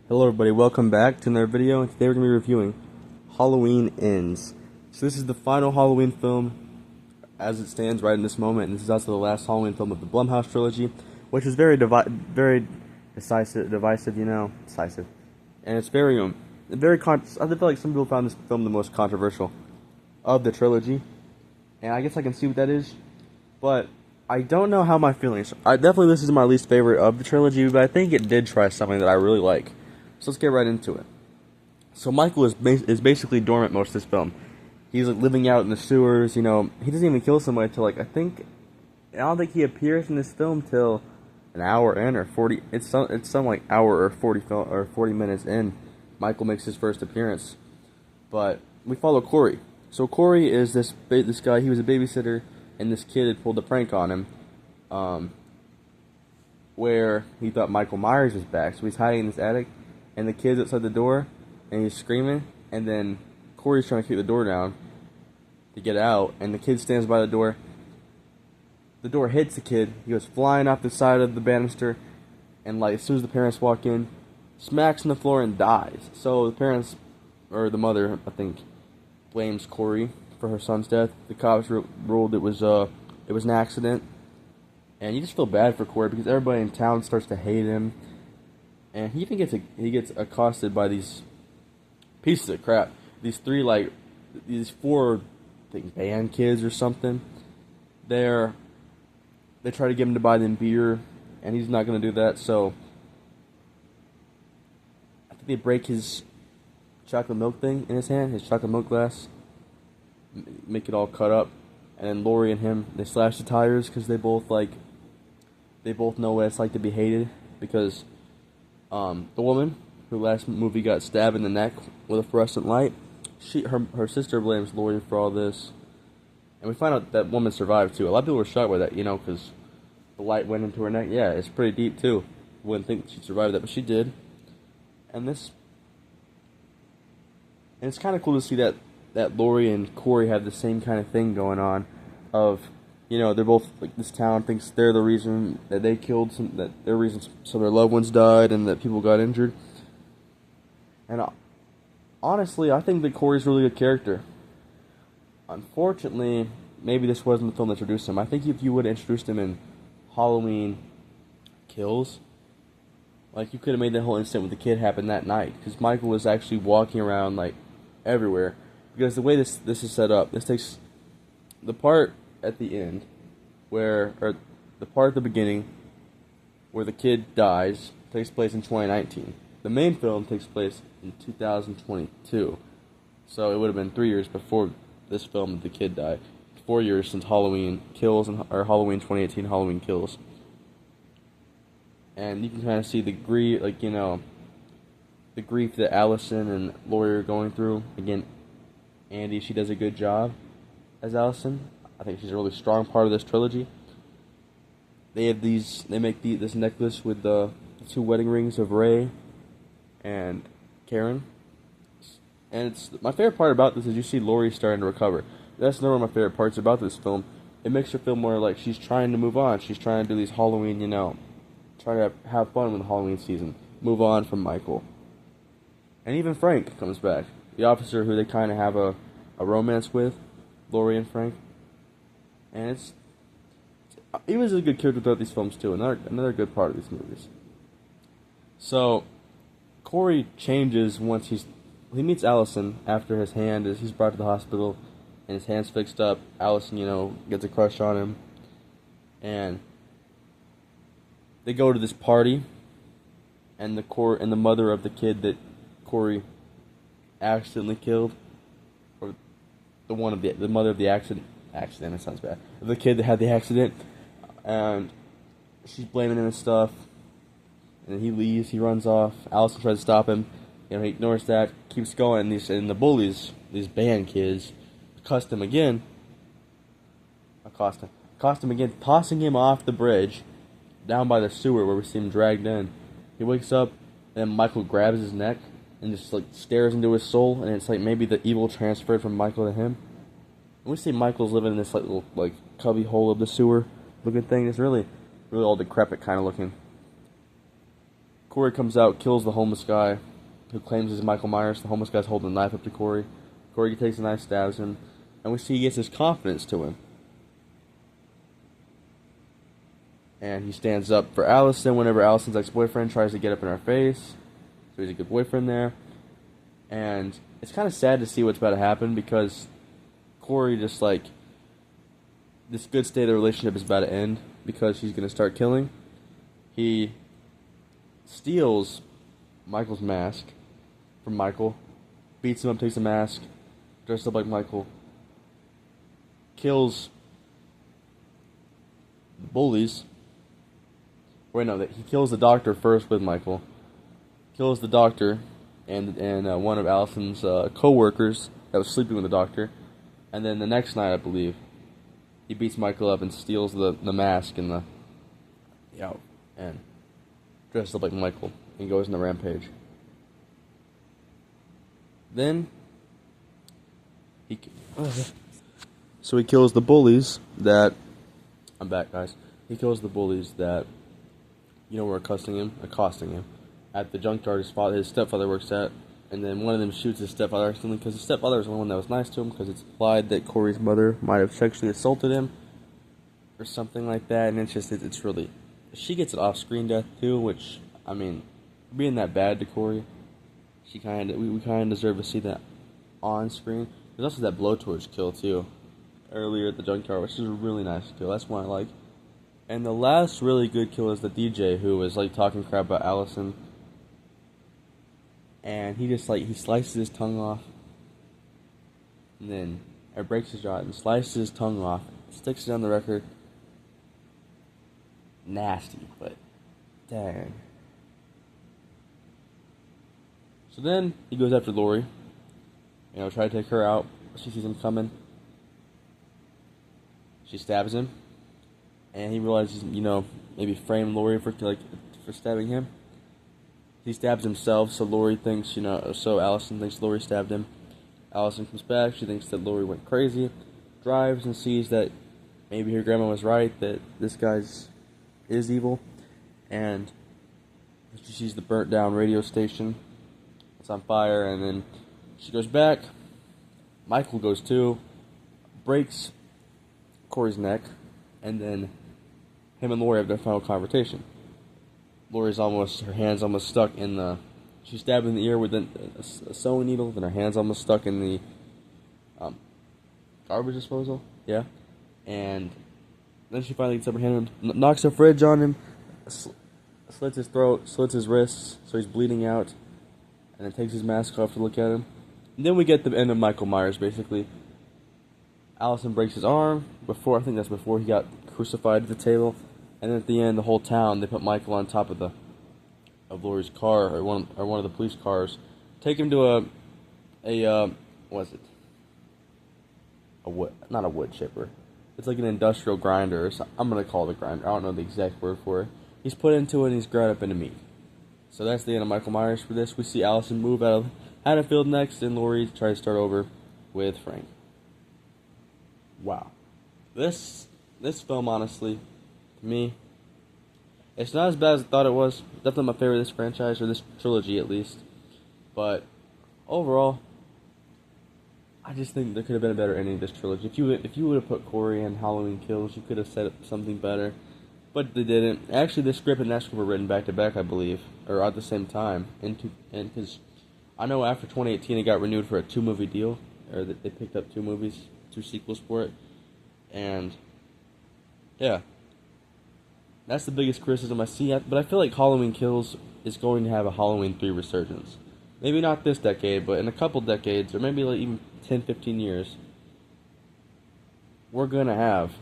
Hello everybody, welcome back to another video, and today we're going to be reviewing Halloween Ends. So this is the final Halloween film as it stands right in this moment, and this is also the last Halloween film of the Blumhouse trilogy, which is very divisive, decisive. And it's I feel like some people found this film the most controversial of the trilogy, and I guess I can see what that is, but I don't know how my feelings. This is my least favorite of the trilogy, but I think it did try something that I really like. So let's get right into it. So Michael is basically dormant most of this film. He's like living out in the sewers. He doesn't even kill somebody till I don't think he appears in this film till an hour in or 40. It's some like hour or 40 minutes in. Michael makes his first appearance, but we follow Corey. So Corey is this guy. He was a babysitter, and this kid had pulled a prank on him, where he thought Michael Myers was back. So he's hiding in this attic. And the kid's outside the door, and he's screaming, and then Corey's trying to kick the door down to get out, and the kid stands by the door. The door hits the kid. He goes flying off the side of the banister, and as soon as the parents walk in, smacks on the floor and dies. So the parents, or the mother, I think, blames Corey for her son's death. The cops ruled it was an accident, and you just feel bad for Corey because everybody in town starts to hate him. And he even gets accosted by these pieces of crap. These four, I think, band kids or something. They try to get him to buy them beer, and he's not going to do that. So I think they break his chocolate milk thing in his hand, his chocolate milk glass, make it all cut up. And then Laurie and him, they slash the tires because they both know what it's like to be hated because. The woman who last movie got stabbed in the neck with a fluorescent light, her sister blames Laurie for all this, and we find out that woman survived too. A lot of people were shocked by that, because the light went into her neck. Yeah, it's pretty deep too. Wouldn't think she'd survive that, but she did. And it's kind of cool to see that Laurie and Corey have the same kind of thing going on, of. They're both this town thinks they're the reason that they killed some of their loved ones died and that people got injured. And honestly, I think that Corey's a really good character. Unfortunately, maybe this wasn't the film that introduced him. I think if you would have introduced him in Halloween Kills, you could have made that whole incident with the kid happen that night, because Michael was actually walking around everywhere. Because the way this is set up, this takes the part at the end, or the part at the beginning where the kid dies takes place in 2019. The main film takes place in 2022. So it would have been 3 years before this film that the kid died. 4 years since Halloween Kills or Halloween 2018 Halloween Kills. And you can kind of see the grief, the grief that Allison and Laurie are going through. Again, Andy, she does a good job as Allison. I think she's a really strong part of this trilogy. They make this necklace with the 2 wedding rings of Ray and Karen. And my favorite part about this is you see Laurie starting to recover. That's one of my favorite parts about this film. It makes her feel more like she's trying to move on. She's trying to do these Halloween, try to have fun with the Halloween season. Move on from Michael. And even Frank comes back. The officer who they kind of have a romance with, Laurie and Frank. And he was a good character throughout these films too. Another good part of these movies. So Corey changes once he meets Allison after he's brought to the hospital and his hand's fixed up. Allison, gets a crush on him, and they go to this party. And the mother of the kid that Corey accidentally killed, or the mother of the accident, that sounds bad. The kid that had the accident, and she's blaming him and stuff, and then he leaves, he runs off. Allison tries to stop him, he ignores that, keeps going, and the bullies, these band kids, accost him again, tossing him off the bridge, down by the sewer where we see him dragged in. He wakes up, and Michael grabs his neck, and just stares into his soul, and it's maybe the evil transferred from Michael to him. And we see Michael's living in this little cubby hole of the sewer looking thing. It's really all decrepit kind of looking. Corey comes out, kills the homeless guy, who claims he's Michael Myers. The homeless guy's holding a knife up to Corey. Corey takes the knife, stabs him, and we see he gets his confidence to him. And he stands up for Allison whenever Allison's ex-boyfriend tries to get up in her face. So he's a good boyfriend there. And it's kind of sad to see what's about to happen because Corey just like, this good state of the relationship is about to end because he's going to start killing. He steals Michael's mask from Michael, beats him up, takes the mask, dressed up like Michael, kills the bullies. Wait, no, he kills the doctor first with Michael, kills the doctor and one of Allison's co-workers that was sleeping with the doctor, and then the next night, I believe, he beats Michael up and steals the mask and and dresses up like Michael and goes on the rampage. Then he kills the bullies that I'm back, guys. He kills the bullies that were accosting him at the junkyard his stepfather works at, and then one of them shoots his stepfather accidentally because his stepfather was the one that was nice to him because it's implied that Corey's mother might have sexually assaulted him or something like that, and it's really, she gets an off-screen death too, which, I mean, being that bad to Corey, we kind of deserve to see that on screen. There's also that blowtorch kill too, earlier at the junkyard, which is a really nice kill. That's one I like. And the last really good kill is the DJ who was like talking crap about Allison. And he slices his tongue off. And then breaks his jaw and slices his tongue off. Sticks it on the record. Nasty, but dang. So then he goes after Lori. Try to take her out. She sees him coming. She stabs him. And he realizes, maybe frame Lori for stabbing him. He stabs himself, so Allison thinks Lori stabbed him. Allison comes back, she thinks that Lori went crazy, drives and sees that maybe her grandma was right, that this guy's is evil, and she sees the burnt down radio station. It's on fire, and then she goes back. Michael goes too, breaks Corey's neck, and then him and Lori have their final confrontation. Her hand's almost stuck in she's stabbed in the ear with a sewing needle, and her hand's almost stuck in the garbage disposal. Yeah. And then she finally gets up her hand and knocks a fridge on him, slits his throat, slits his wrists, so he's bleeding out, and then takes his mask off to look at him. And then we get the end of Michael Myers, basically. Allison breaks his arm, I think that's before he got crucified at the table. And then at the end, the whole town, they put Michael on top of Lori's car, or one of the police cars. Take him to not a wood chipper. It's like an industrial grinder, or something. I'm going to call it a grinder. I don't know the exact word for it. He's put into it and he's ground up into meat. So that's the end of Michael Myers for this. We see Allison move out of Haddonfield next, and Lori tries to start over with Frank. Wow. This film, honestly, to me, it's not as bad as I thought it was. Definitely my favorite of this franchise, or this trilogy at least. But overall, I just think there could have been a better ending to this trilogy. If you would have put Corey and Halloween Kills, you could have set up something better. But they didn't. Actually, this script and that script were written back to back, I believe, or at the same time. And because I know after 2018 it got renewed for a 2-movie deal, or that they picked up 2 sequels for it, and yeah, that's the biggest criticism I see. But I feel like Halloween Kills is going to have a Halloween 3 resurgence. Maybe not this decade, but in a couple decades, or maybe like even 10, 15 years, we're gonna have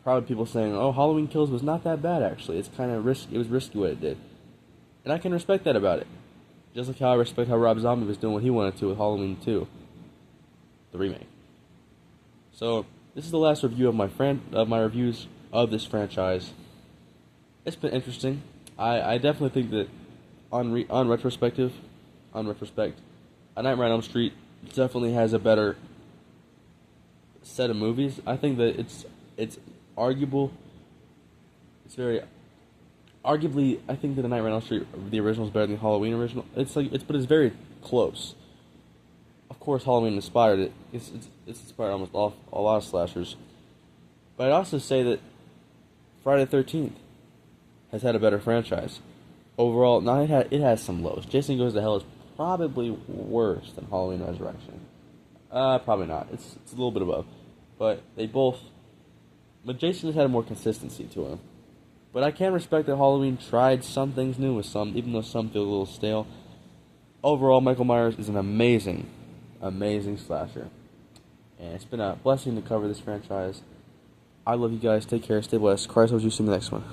probably people saying, "Oh, Halloween Kills was not that bad. Actually, it's kind of risky. It was risky what it did," and I can respect that about it. Just like how I respect how Rob Zombie was doing what he wanted to with Halloween 2, the remake. So this is the last review of my reviews of this franchise. It's been interesting. I definitely think that on retrospect, A Nightmare on Elm Street definitely has a better set of movies. I think that it's arguable. It's very arguably, I think that the Nightmare on Elm Street, the original, is better than the Halloween original. But it's very close. Of course, Halloween inspired it. It's inspired almost a lot of slashers. But I'd also say that Friday the 13th has had a better franchise. Overall, now it has some lows. Jason Goes to Hell is probably worse than Halloween Resurrection. Probably not. It's a little bit above. But Jason has had more consistency to him. But I can respect that Halloween tried some things new with some, even though some feel a little stale. Overall, Michael Myers is an amazing slasher. And it's been a blessing to cover this franchise. I love you guys. Take care. Stay blessed. Christ, I hope you see you in the next one.